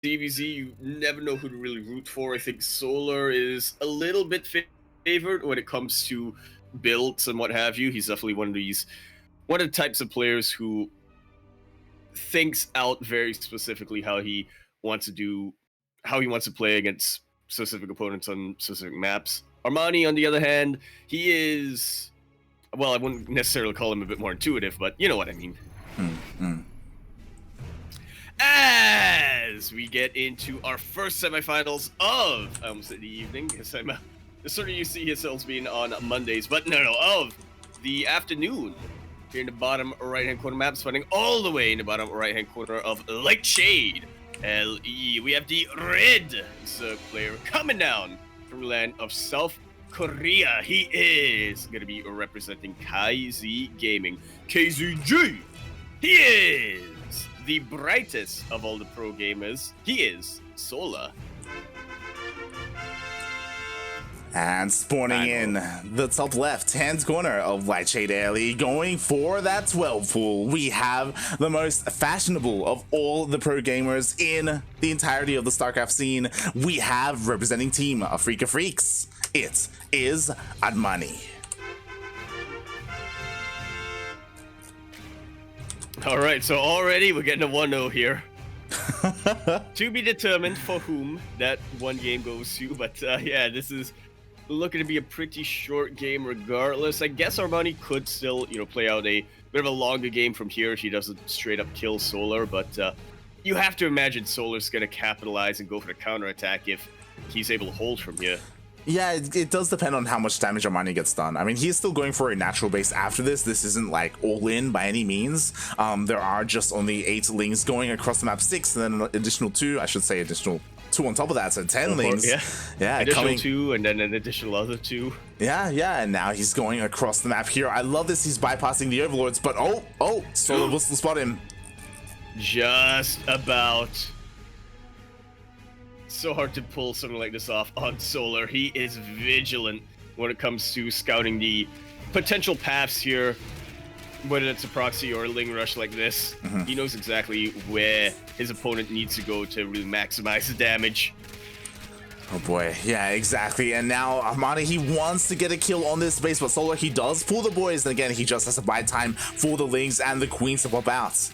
ZvZ, you never know who to really root for. I think Solar is a little bit favored when it comes to builds and what have you. He's definitely one of the types of players who thinks out very specifically how he wants to play against specific opponents on specific maps. Armani, on the other hand, he is, well, I wouldn't necessarily call him a bit more intuitive, but you know what I mean. As we get into our first semifinals of the evening, because I'm sort of used to ESLs being on Mondays, but no, of the afternoon. Here in the bottom right-hand corner map, spawning all the way in the bottom right-hand corner of Light Shade LE. We have the red Zerg player coming down from the land of South Korea. He is going to be representing KZ Gaming. KZG! He is the brightest of all the pro gamers. He is Sola. And spawning in the top left-hand corner of Light Shade LE, going for that 12 pool, we have the most fashionable of all the pro gamers in the entirety of the StarCraft scene. We have representing Team Africa Freaks. It is Armani. Alright, so already we're getting a 1-0 here. To be determined for whom that one game goes to, but yeah, this is looking to be a pretty short game regardless. I guess Armani could still, play out a bit of a longer game from here if he doesn't straight up kill Solar, but you have to imagine Solar's going to capitalize and go for the counterattack if he's able to hold from here. Yeah, it does depend on how much damage Armani gets done. I mean, he's still going for a natural base after this. This isn't like all in by any means. There are just only 8 lings going across the map 6, and then an additional 2, I should say additional 2 on top of that, so 10 lings. Yeah, additional 2 and then an additional other 2. Yeah, and now he's going across the map here. I love this. He's bypassing the overlords, but oh, Solar will still spot him. Just about. So hard to pull something like this off on Solar. He is vigilant when it comes to scouting the potential paths here, whether it's a proxy or a ling rush like this. He knows exactly where his opponent needs to go to really maximize the damage. Oh boy, yeah, exactly. And now Armani, he wants to get a kill on this base, but Solar, he does pull the boys, and again, he just has to buy time for the lings and the queens to pop out.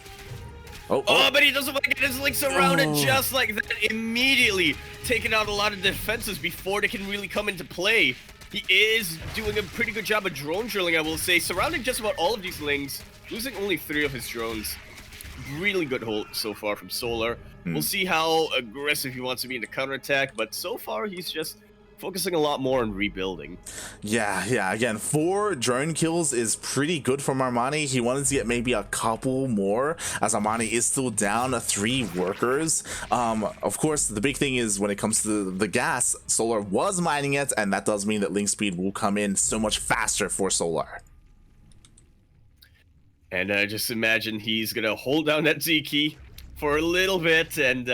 Oh, but he doesn't want to get his links surrounded just like that, immediately taking out a lot of defenses before they can really come into play. He is doing a pretty good job of drone drilling, I will say, surrounding just about all of these lings, losing only 3 of his drones. Really good hold so far from Solar. We'll see how aggressive he wants to be in the counterattack, but so far he's just focusing a lot more on rebuilding. Yeah, again, 4 drone kills is pretty good from Armani. He wanted to get maybe a couple more, as Armani is still down 3 workers. Of course, the big thing is when it comes to the gas, Solar was mining it, and that does mean that link speed will come in so much faster for Solar. And just imagine he's gonna hold down that Z key for a little bit, and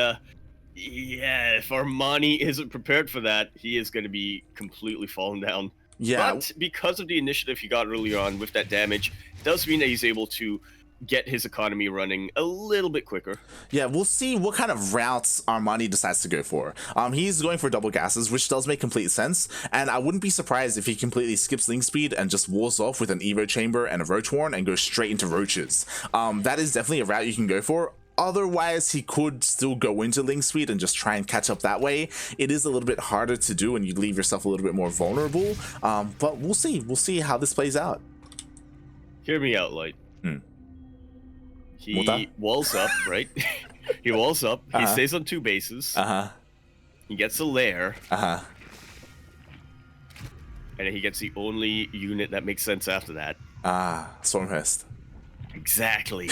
yeah, if Armani isn't prepared for that, he is going to be completely fallen down. Yeah. But because of the initiative he got earlier on with that damage, it does mean that he's able to get his economy running a little bit quicker. Yeah, we'll see what kind of routes Armani decides to go for. He's going for double gases, which does make complete sense, and I wouldn't be surprised if he completely skips link speed and just walls off with an Evo chamber and a Roach Warren and goes straight into Roaches. That is definitely a route you can go for. Otherwise, he could still go into link speed and just try and catch up that way. It is a little bit harder to do, and you leave yourself a little bit more vulnerable. But we'll see. We'll see how this plays out. Hear me out, Light. He walls up, right? He walls up. He stays on 2 bases. He gets a lair. And then he gets the only unit that makes sense after that. Stormhurst. Exactly.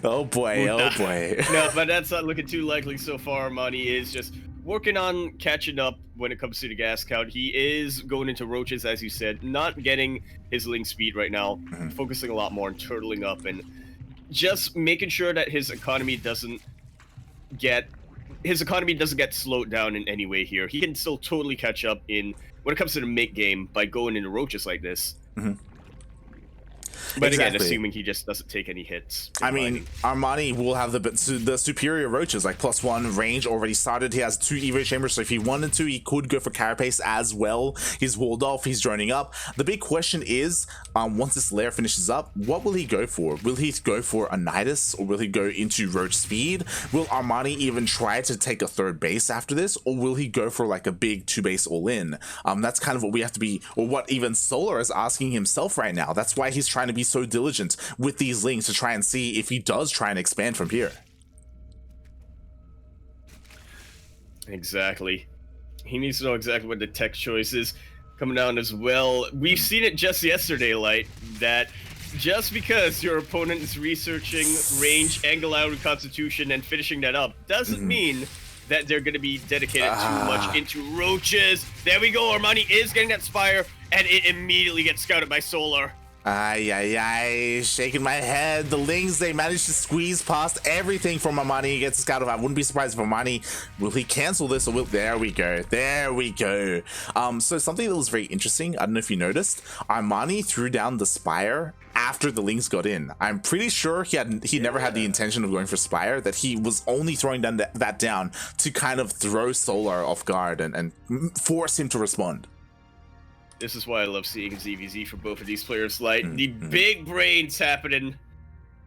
Oh boy. No, but that's not looking too likely so far. Armani is just working on catching up when it comes to the gas count. He is going into Roaches, as you said, not getting his link speed right now, focusing a lot more on turtling up and just making sure that his economy doesn't get slowed down in any way here. He can still totally catch up in when it comes to the mid game by going into Roaches like this. But again, Exactly. assuming he just doesn't take any hits. I mean, Armani will have the superior roaches, like +1 range already started. He has 2 Evo chambers, so if he wanted to, he could go for Carapace as well. He's walled off, he's droning up. The big question is, once this layer finishes up, what will he go for? Will he go for a Nidus, or will he go into roach speed? Will Armani even try to take a 3rd base after this, or will he go for like a big 2 base all in? That's kind of what we have to be, or what even Solar is asking himself right now. That's why he's trying to be so diligent with these links to try and see if he does try and expand from here. Exactly. He needs to know exactly what the tech choice is coming down as well. We've seen it just yesterday, Light, that just because your opponent is researching range, angle out, and constitution and finishing that up doesn't mean that they're going to be dedicated too much into roaches. There we go. Armani is getting that Spire, and it immediately gets scouted by Solar. Ay, shaking my head. The Lings, they managed to squeeze past everything from Armani. He gets scouted. I wouldn't be surprised if Armani, will he cancel this or will, there we go. So something that was very interesting, I don't know if you noticed, Armani threw down the Spire after the Lings got in. I'm pretty sure he never had the intention of going for Spire, that he was only throwing down that down to kind of throw Solar off guard and force him to respond. This is why I love seeing ZvZ for both of these players. Like, the big brains happening.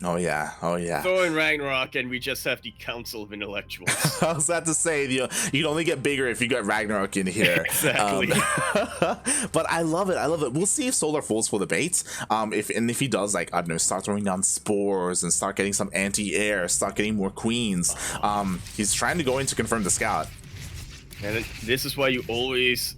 Oh yeah. Throwing Ragnarok, and we just have the Council of Intellectuals. I was about to say, you can only get bigger if you got Ragnarok in here. Exactly. But I love it. We'll see if Solar falls for the bait. If he does, like, I don't know, start throwing down spores and start getting some anti-air, start getting more queens. He's trying to go in to confirm the scout. And this is why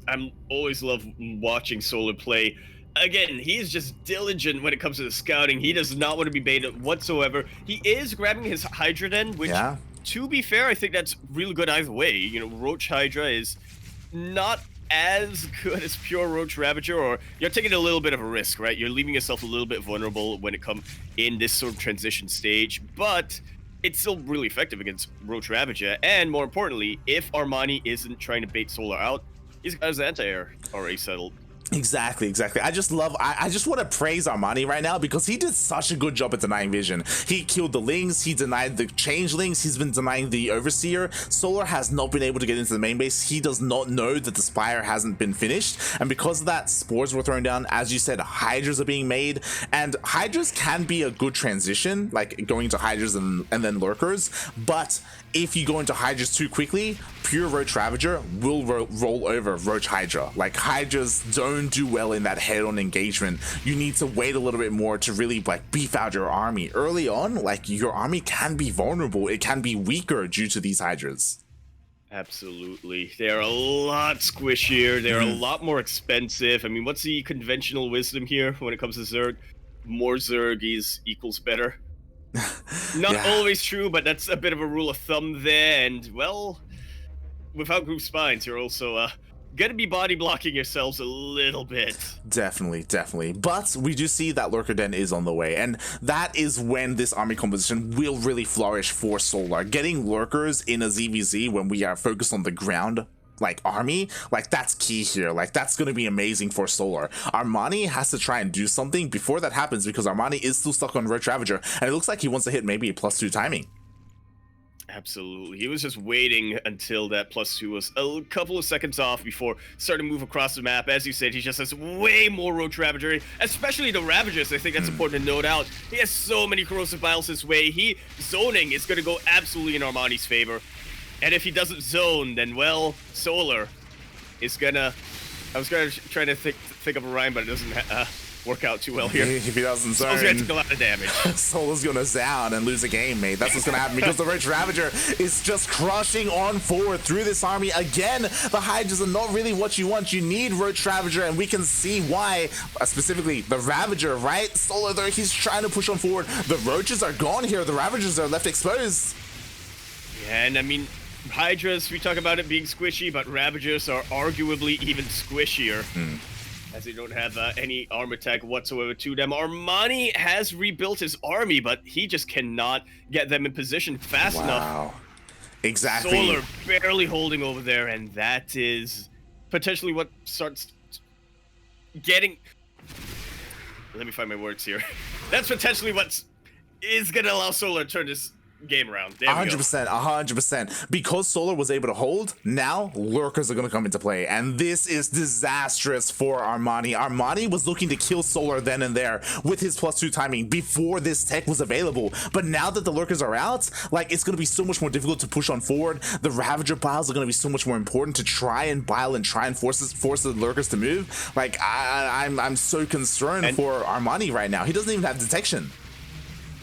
I'm always love watching Solar play. Again, he is just diligent when it comes to the scouting. He does not want to be baited whatsoever. He is grabbing his Hydra Den, which, to be fair, I think that's really good either way. You know, Roach Hydra is not as good as pure Roach Ravager, or you're taking a little bit of a risk, right? You're leaving yourself a little bit vulnerable when it comes in this sort of transition stage, but it's still really effective against Roach Ravager, and more importantly, if Armani isn't trying to bait Solar out, he's got his anti-air already settled. Exactly. I just want to praise Armani right now because he did such a good job at denying vision. He killed the Lings, he denied the Changelings, he's been denying the Overseer. Solar has not been able to get into the main base. He does not know that the Spire hasn't been finished, and because of that, spores were thrown down. As you said, Hydras are being made, and Hydras can be a good transition, like going to Hydras and then Lurkers, but if you go into Hydras too quickly, pure Roach Ravager will roll over Roach Hydra. Like, Hydras don't do well in that head-on engagement. You need to wait a little bit more to really like beef out your army. Early on, like, your army can be vulnerable. It can be weaker due to these Hydras. Absolutely. They are a lot squishier. They're a lot more expensive. I mean, what's the conventional wisdom here when it comes to Zerg? More Zerg equals better. Not always true, but that's a bit of a rule of thumb there. And, well, without group spines, you're also gonna be body blocking yourselves a little bit. Definitely. But we do see that Lurker Den is on the way, and that is when this army composition will really flourish for Solar. Getting Lurkers in a ZvZ when we are focused on the ground, like, army, like, that's key here. Like, that's gonna be amazing for Solar. Armani has to try and do something before that happens because Armani is still stuck on Roach Ravager, and it looks like he wants to hit maybe a +2 timing. Absolutely. He was just waiting until that +2 was a couple of seconds off before starting to move across the map. As you said, he just has way more Roach Ravager, especially the Ravagers. I think that's important to note out. He has so many Corrosive Vials his way. Zoning is going to go absolutely in Armani's favor. And if he doesn't zone, then, well, Solar is gonna... I was gonna try to think of a rhyme, but it doesn't work out too well here. If he doesn't zone, Solar's gonna take a lot of damage. Solar's gonna zone and lose a game, mate. That's what's gonna happen because the Roach Ravager is just crushing on forward through this army. Again, the Hydras are not really what you want. You need Roach Ravager, and we can see why, specifically the Ravager, right? Solar, though, he's trying to push on forward. The Roaches are gone here. The Ravagers are left exposed. Yeah, and I mean, Hydras, we talk about it being squishy, but Ravagers are arguably even squishier, as they don't have any armor tag whatsoever to them. Armani has rebuilt his army, but he just cannot get them in position fast enough. Exactly. Solar barely holding over there, and that is potentially what starts getting... Let me find my words here. That's potentially what is going to allow Solar to turn this game around. There we go. 100%, 100%. Because Solar was able to hold, now lurkers are going to come into play, and this is disastrous for Armani. Armani was looking to kill Solar then and there with his +2 timing before this tech was available, but now that the lurkers are out, like, it's going to be so much more difficult to push on forward. The Ravager piles are going to be so much more important to try and bile and try and force the lurkers to move. Like, I'm so concerned for Armani right now. He doesn't even have detection.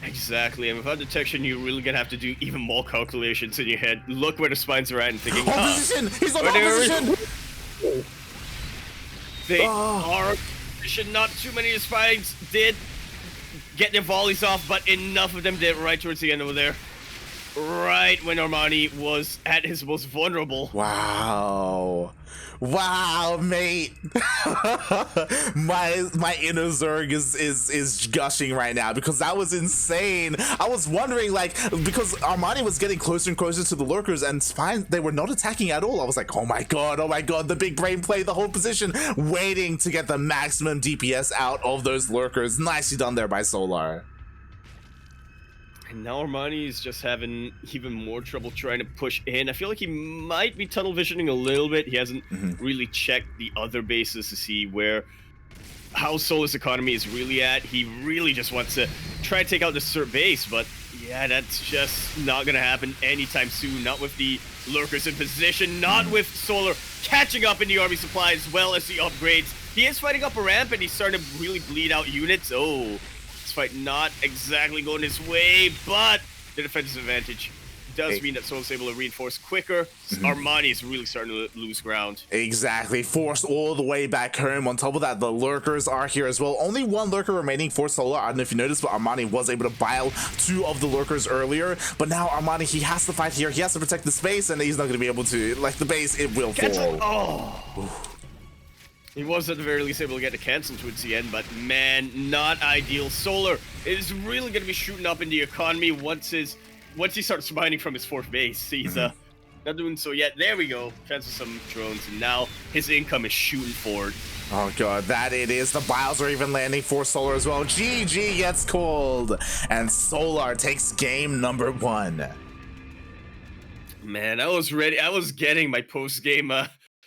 Exactly, and without detection, you're really gonna have to do even more calculations in your head. Look where the spines are at and thinking, position! He's on position! They are in position. Not too many of the spines did get their volleys off, but enough of them did right towards the end over there. Right when Armani was at his most vulnerable. Wow. Wow, mate. my inner Zerg is gushing right now because that was insane. I was wondering, like, because Armani was getting closer and closer to the lurkers and Spine, they were not attacking at all. I was like, oh my god, the big brain play, the whole position, waiting to get the maximum DPS out of those lurkers. Nicely done there by Solar. And now Armani is just having even more trouble trying to push in. I feel like he might be tunnel visioning a little bit. He hasn't really checked the other bases to see how Solar's economy is really at. He really just wants to try to take out the Cert base, but yeah, that's just not going to happen anytime soon. Not with the lurkers in position, not with Solar catching up in the army supply as well as the upgrades. He is fighting up a ramp and he's starting to really bleed out units. Oh. Fight not exactly going his way, but the defensive advantage does mean that Soul's able to reinforce quicker. Armani is really starting to lose ground. Exactly, forced all the way back home. On top of that, the lurkers are here as well. Only one lurker remaining for Solar. I don't know if you noticed, but Armani was able to bile 2 of the lurkers earlier. But now Armani, he has to fight here. He has to protect the space, and he's not going to be able to. Like, the base, it will fall. Oh. He was at the very least able to get the cancel towards the end, but man, not ideal. Solar is really going to be shooting up in the economy once he starts mining from his 4th base. He's not doing so yet. There we go. Cancel some drones, and now his income is shooting forward. Oh god, that it is. The biles are even landing for Solar as well. GG gets called, and Solar takes game number 1. Man, I was ready. I was getting my post-game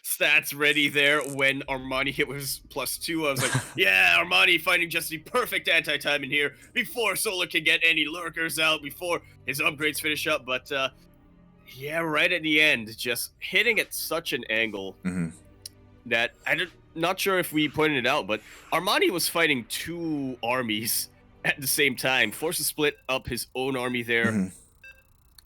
stats ready there when Armani hit with his +2. I was like, yeah, Armani finding just the perfect anti-time in here before Solar can get any lurkers out, before his upgrades finish up. But yeah, right at the end, just hitting at such an angle that not sure if we pointed it out, but Armani was fighting 2 armies at the same time, forced to split up his own army there.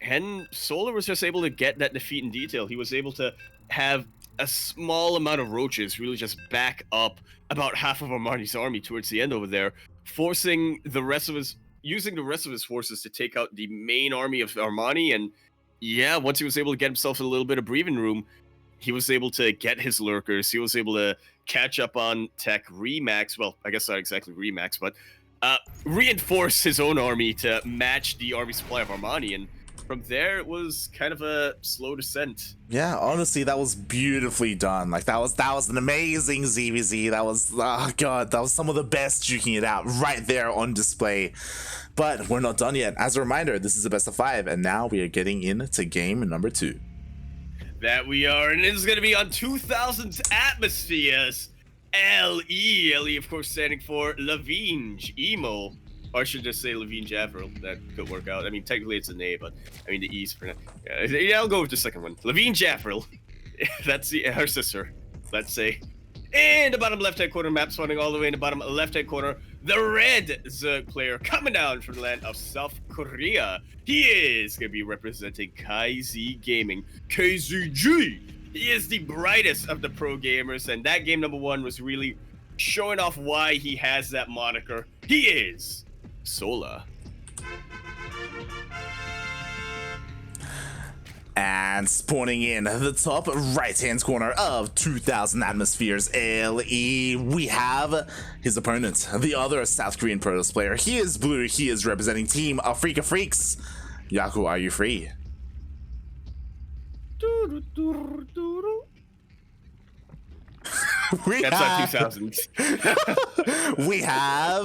And Solar was just able to get that defeat in detail. He was able to have a small amount of roaches really just back up about half of Armani's army towards the end over there, using the rest of his forces to take out the main army of Armani. And yeah, once he was able to get himself a little bit of breathing room, he was able to get his lurkers. He was able to catch up on tech, remax. Well, I guess not exactly remax, but reinforce his own army to match the army supply of Armani. And from there, it was kind of a slow descent. Yeah, honestly, that was beautifully done. Like, that was an amazing ZvZ. That was, oh god, that was some of the best juking it out right there on display. But we're not done yet. As a reminder, this is a best of 5, and now we are getting into game number 2. That we are, and this is going to be on 2000's Atmospheres. LE, of course, standing for Lavinge Emo. Or I should just say Levine Javril. That could work out. I mean, technically it's an A, but I mean the E's for now. Yeah, I'll go with the second one. Levine Javril. That's her sister, let's say. In the bottom left-hand corner, map spawning all the way in the bottom left-hand corner, the red Zerg player coming down from the land of South Korea. He is going to be representing KZ Gaming. KZG! He is the brightest of the pro gamers, and that game number 1 was really showing off why he has that moniker. He is Solar. And spawning in the top right-hand corner of 2000 Atmospheres LE, we have his opponent, the other South Korean Protoss player. He is blue. He is representing Team Afrika Freaks. Yaku, are you free? we That's have, not 2000s. we have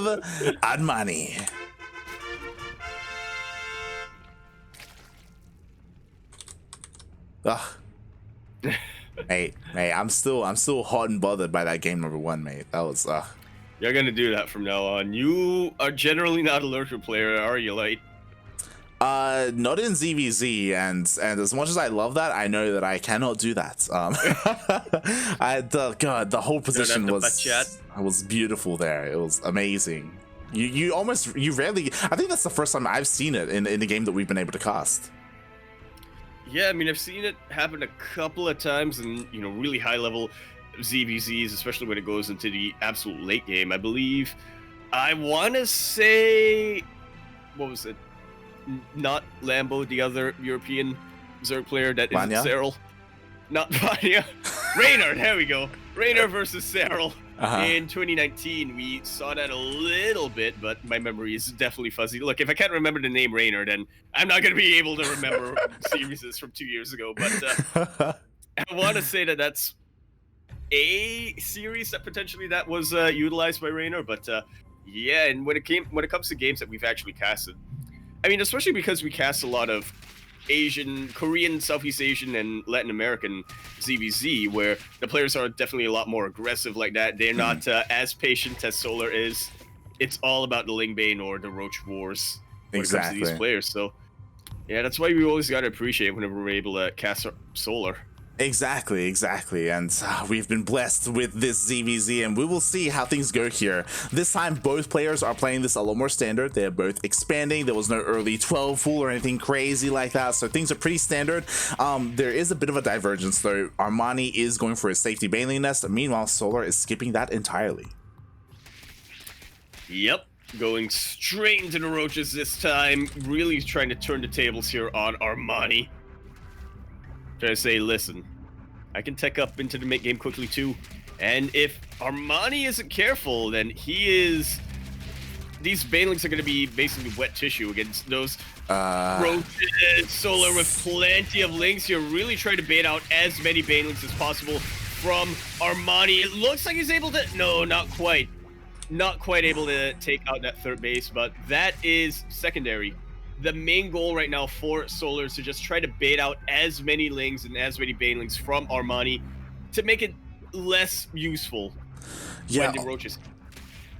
Armani. Ugh. Mate, I'm still hot and bothered by that game number 1, mate. That was You're gonna do that from now on. You are generally not a lurker player, are you, Light? Not in ZvZ, and as much as I love that, I know that I cannot do that. The whole position was beautiful there. It was amazing. You rarely. I think that's the first time I've seen it in the game that we've been able to cast. Yeah, I mean, I've seen it happen a couple of times in, you know, really high level ZvZs, especially when it goes into the absolute late game. I believe, I want to say, what was it? Not Lambo, the other European Zerg player that isn't Cyril. Not Vanya. Raynor, there we go. Raynor versus Cyril. In 2019, we saw that a little bit, but my memory is definitely fuzzy. Look, if I can't remember the name Raynor, then I'm not going to be able to remember series from 2 years ago. But I want to say that that's a series that potentially that was utilized by Raynor. But yeah, and when it comes to games that we've actually casted, I mean, especially because we cast a lot of Asian, Korean, Southeast Asian, and Latin American ZvZ, where the players are definitely a lot more aggressive like that. They're not as patient as Solar is. It's all about the Lingbane or the Roach Wars when it comes to these players. So, yeah, that's why we always got to appreciate whenever we're able to cast Solar. Exactly, and we've been blessed with this ZvZ, and we will see how things go here. This time, both players are playing this a lot more standard. They're both expanding. There was no early 12 full or anything crazy like that, so things are pretty standard. There is a bit of a divergence, though. Armani is going for a safety Baneling Nest. Meanwhile, Solar is skipping that entirely. Yep. Going straight into the Roaches this time. Really trying to turn the tables here on Armani. Trying to say, listen, I can tech up into the mid game quickly too. And if Armani isn't careful, then he is... These Banelings are going to be basically wet tissue against those Roaches. Solar with plenty of links here. Really trying to bait out as many Banelings as possible from Armani. It looks like he's able to... No, not quite. Not quite able to take out that third base, but that is secondary. The main goal right now for Solar is to just try to bait out as many Lings and as many Banelings from Armani to make it less useful when the Roaches...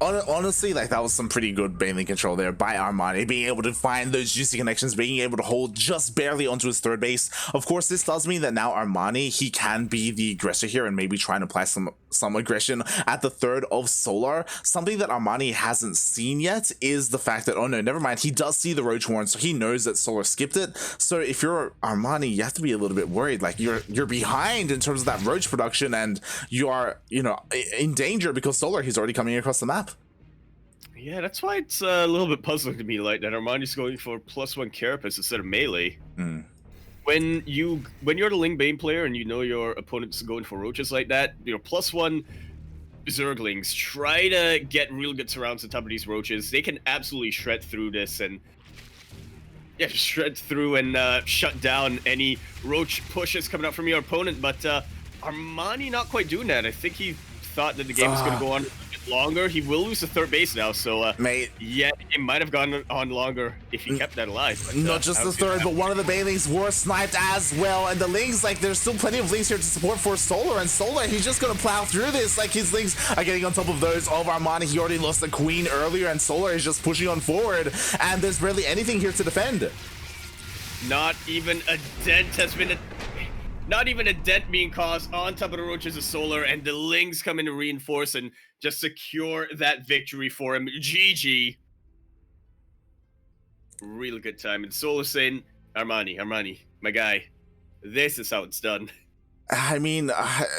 Honestly, like, that was some pretty good Baneling control there by Armani, being able to find those juicy connections, being able to hold just barely onto his third base. Of course, this does mean that now Armani, he can be the aggressor here and maybe try and apply some aggression at the third of Solar. Something that Armani hasn't seen yet is the fact that, oh no, never mind, he does see the Roach Warren, so he knows that Solar skipped it. So if you're Armani, you have to be a little bit worried. Like, you're behind in terms of that Roach production, and you are, you know, in danger because Solar, he's already coming across the map. Yeah, that's why it's a little bit puzzling to me, like, that Armani's going for +1 Carapace instead of melee. When you're the Lingbane player and you know your opponent's going for Roaches like that, you know, +1 Zerglings, try to get real good surrounds on top of these Roaches. They can absolutely shred through this and shred through and shut down any Roach pushes coming up from your opponent. But Armani not quite doing that. I think he thought that the game was going to go on longer. He will lose the third base now, so mate, yeah, it might have gone on longer if he kept that alive. But, not just the third, but one of the Banelings were sniped as well, and the Lings, like, there's still plenty of Lings here to support for Solar, and Solar, he's just gonna plow through this. Like, his Lings are getting on top of those of Armani. He already lost the Queen earlier, and Solar is just pushing on forward, and there's barely anything here to defend. Not even a dent has been not even a dent being caused on top of the Roaches of Solar, and the Lings come in to reinforce and just secure that victory for him. GG. Really good time. And Solar saying, Armani, my guy, this is how it's done. I mean,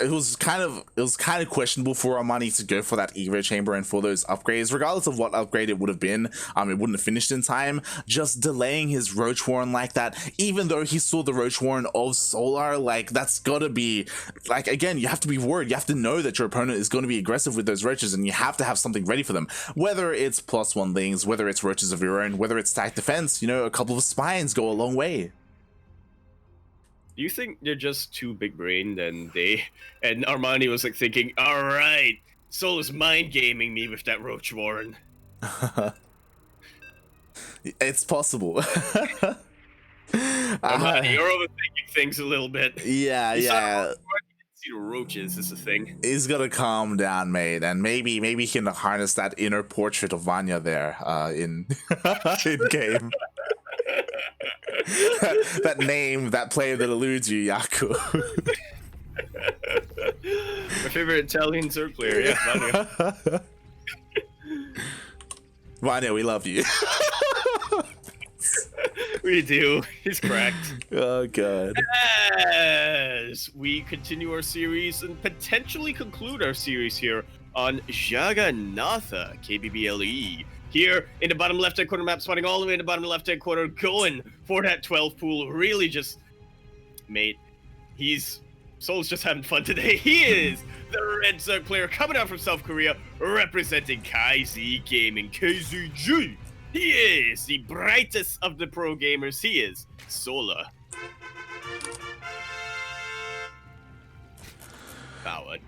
it was kind of questionable for Armani to go for that Evo chamber and for those upgrades, regardless of what upgrade it would have been. It wouldn't have finished in time. Just delaying his Roach Warren like that, even though he saw the Roach Warren of Solar, like, that's gotta be, like, again, you have to be worried. You have to know that your opponent is going to be aggressive with those Roaches, and you have to have something ready for them. Whether it's +1 Lings, whether it's Roaches of your own, whether it's stack defense, you know, a couple of Spines go a long way. Do you think they're just too big brained and Armani was like thinking, all right, Solo's mind gaming me with that Roach Warren. It's possible. Armani, you're overthinking things a little bit. Yeah, yeah. See the roaches is the thing. He's gotta calm down, mate, and maybe he can harness that inner portrait of Vanya there in in game. that name, that player that eludes you, Yaku. My favorite Italian Zerg player, yeah, Vanya. Vanya, we love you. We do. He's cracked. Oh god. As we continue our series and potentially conclude our series here on Jagannatha KBBLE. Here in the bottom left-hand corner map, spawning all the way in the bottom left-hand corner, going for that 12 pool. Really just, mate, Soul's just having fun today. He is the Red Zerg player coming out from South Korea, representing KZ Gaming, KZG. He is the brightest of the pro gamers. He is Sola. Powered.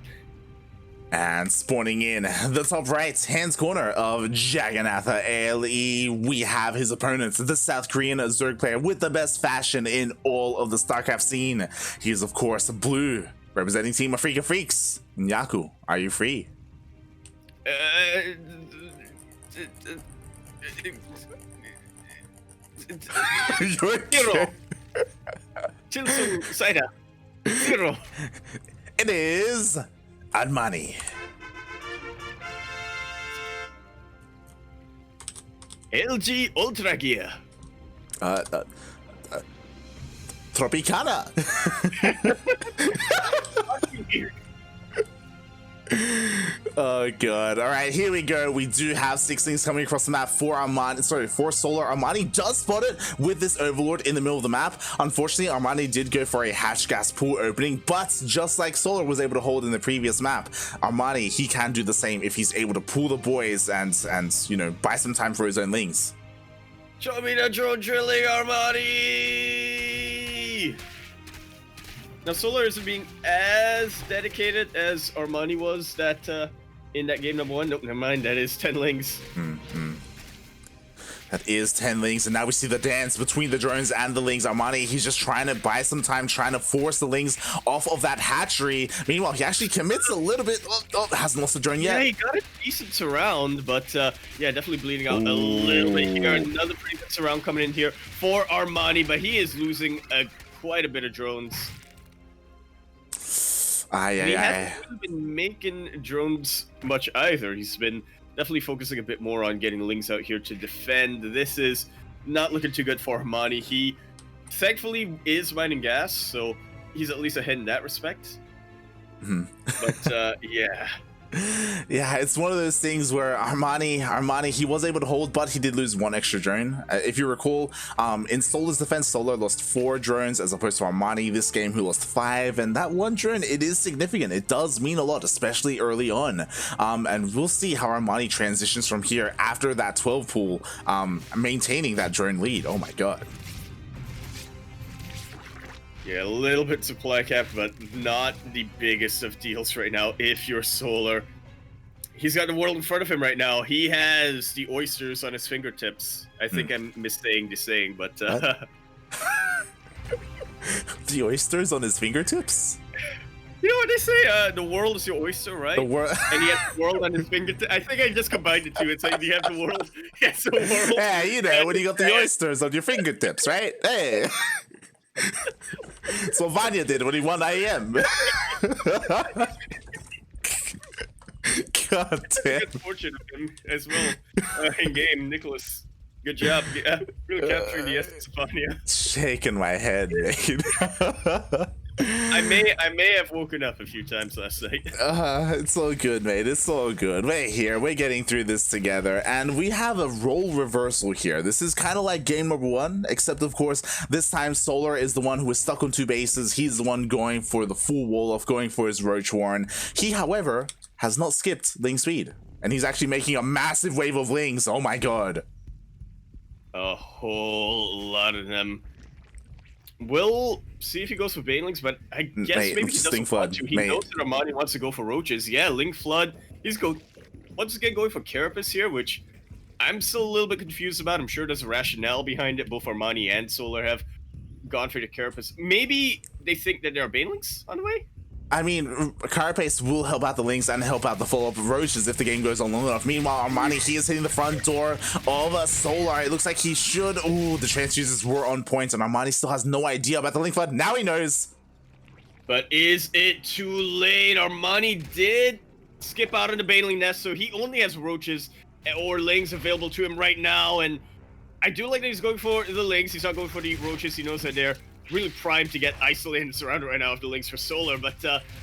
And spawning in the top right hand corner of Jagannatha ALE, we have his opponent, the South Korean Zerg player with the best fashion in all of the StarCraft scene. He is, of course, blue, representing Team Afrika Freaks. Yaku, are you free? Zero. Chilsung Saida. Zero. It is Armani. LG Ultra Gear. Tropicana. Oh god. All right, here we go. We do have 6 things coming across the map for Armani. Sorry, for Solar. Armani does spot it with this Overlord in the middle of the map. Unfortunately, Armani did go for a hatch gas pool opening, but just like Solar was able to hold in the previous map, Armani, he can do the same if he's able to pull the boys and you know, buy some time for his own lings. Show me the drone drilling, Armani! Now, Solar isn't being as dedicated as Armani was in that game number 1. Nope, never mind. That is 10 lings. That is 10 lings, and now we see the dance between the drones and the lings. Armani, he's just trying to buy some time, trying to force the lings off of that hatchery. Meanwhile, he actually commits a little bit. Hasn't lost the drone yet. Yeah, he got a decent surround, but yeah, definitely bleeding out a little bit here. Another pretty good surround coming in here for Armani, but he is losing quite a bit of drones. He hasn't really been making drones much either. He's been definitely focusing a bit more on getting lings out here to defend. This is not looking too good for Armani. He thankfully is mining gas, so he's at least ahead in that respect. But yeah. Yeah, it's one of those things where Armani, he was able to hold, but he did lose 1 extra drone. If you recall, in Solar's defense, Solar lost 4 drones as opposed to Armani this game, who lost 5. And that 1 drone, it is significant. It does mean a lot, especially early on. And we'll see how Armani transitions from here after that 12 pool, maintaining that drone lead. Oh my god. Yeah, a little bit supply cap, but not the biggest of deals right now if you're Solar. He's got the world in front of him right now. He has the oysters on his fingertips. I think I'm missaying the saying, but... The oysters on his fingertips? You know what they say? The world is your oyster, right? The world... And he has the world on his fingertips. I think I just combined the two. It's like you have the world... Yes, the world... Yeah, you know, when you got the oysters on your fingertips, right? Hey! That's what Vanya did when he won IEM. God damn. Good fortune of him as well in game, Nicholas. Good job. Yeah, really capturing the essence of Vanya. Shaking my head, mate. I may have woken up a few times last night. It's all good, mate. It's all good. We're here. We're getting through this together, and we have a role reversal here. This is kind of like game number 1, except of course this time Solar is the one who is stuck on 2 bases. He's the one going for the full wall off, going for his Roach Warren. He, however, has not skipped ling speed, and he's actually making a massive wave of lings. Oh my god. A whole lot of them. We'll see if he goes for Banelings, but I guess Mate, maybe he just doesn't Link want Flood, to. He mate. knows that Armani wants to go for Roaches. Yeah, Link Flood. He's once again going for Carapace here, which I'm still a little bit confused about. I'm sure there's a rationale behind it. Both Armani and Solar have gone for the Carapace. Maybe they think that there are Banelings on the way? I mean, Carapace will help out the Lynx and help out the follow-up Roaches if the game goes on long enough. Meanwhile, Armani, he is hitting the front door of Solar. It looks like he should. Ooh, the transfuses were on point, and Armani still has no idea about the Link Flood. Now he knows. But is it too late? Armani did skip out on the Baneling Nest, so he only has Roaches or Lings available to him right now. And I do like that he's going for the Lings. He's not going for the Roaches. He knows that they're really primed to get isolated and surrounded right now with the Lings for Solar. But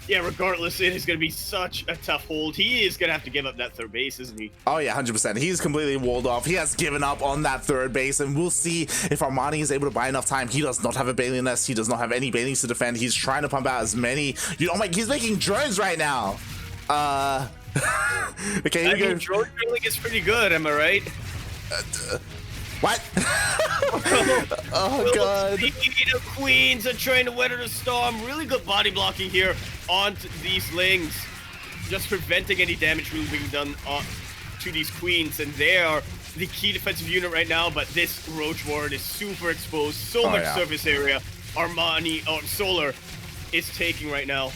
yeah, regardless, it is going to be such a tough hold. He is going to have to give up that third base, isn't he? Oh yeah, 100%. He's completely walled off. He has given up on that third base, and we'll see if Armani is able to buy enough time. He does not have a Baneling Nest. He does not have any Banelings to defend. He's trying to pump out as many. Oh my, he's making drones right now. Okay, here we go. Drone drilling is pretty good, am I right? What? Oh god. The Queens are trying to weather the storm. Really good body blocking here onto these Lings. Just preventing any damage really being done to these Queens. And they are the key defensive unit right now. But this Roach Ward is super exposed. So much surface area. Armani, or Solar, is taking right now.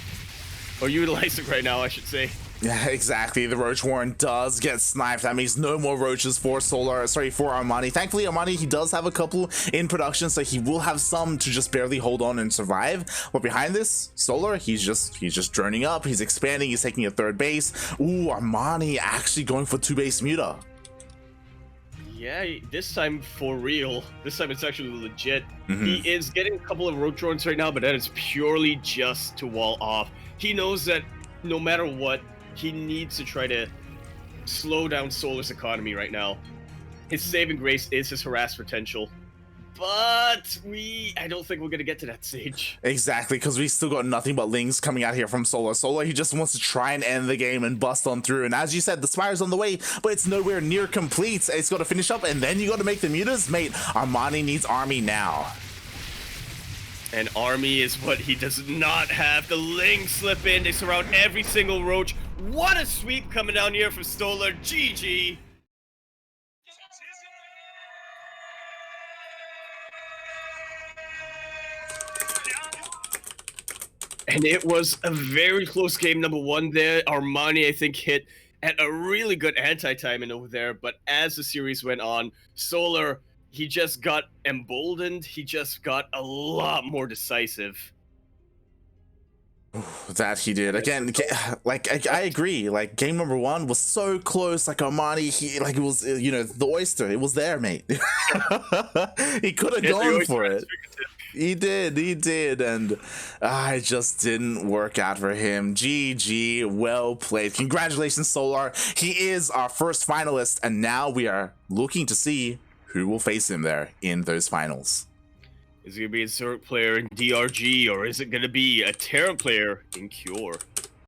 Or utilizing right now, I should say. Yeah, exactly. The Roach Warren does get sniped. That means no more Roaches for for Armani. Thankfully, Armani, he does have a couple in production, so he will have some to just barely hold on and survive. But behind this, Solar, he's just droning up. He's expanding. He's taking a third base. Ooh, Armani actually going for 2-base Muta. Yeah, this time for real. This time it's actually legit. He is getting a couple of Roach Drones right now, but that is purely just to wall off. He knows that no matter what, he needs to try to slow down Solar's economy right now. His saving grace is his harass potential. But I don't think we're going to get to that stage. Exactly, because we still got nothing but Lings coming out here from Solar. Solar, he just wants to try and end the game and bust on through. And as you said, the Spire's on the way, but it's nowhere near complete. It's got to finish up, and then you got to make the Mutas. Mate, Armani needs Army now. And Army is what he does not have. The Lings slip in. They surround every single Roach. What a sweep coming down here from Solar. GG. And it was a very close game, number one there. Armani, I think, hit at a really good anti-timing over there. But as the series went on, Solar, he just got emboldened. He just got a lot more decisive. That he did. Again, like, I agree. Like, game number one was so close. Like, Armani, it was, you know, the oyster. It was there, mate. He could have gone for it. He did, and it just didn't work out for him. GG, well played. Congratulations, Solar. He is our first finalist, and now we are looking to see who will face him there in those finals. Is it going to be a Zerg player in DRG, or is it going to be a Terran player in Cure?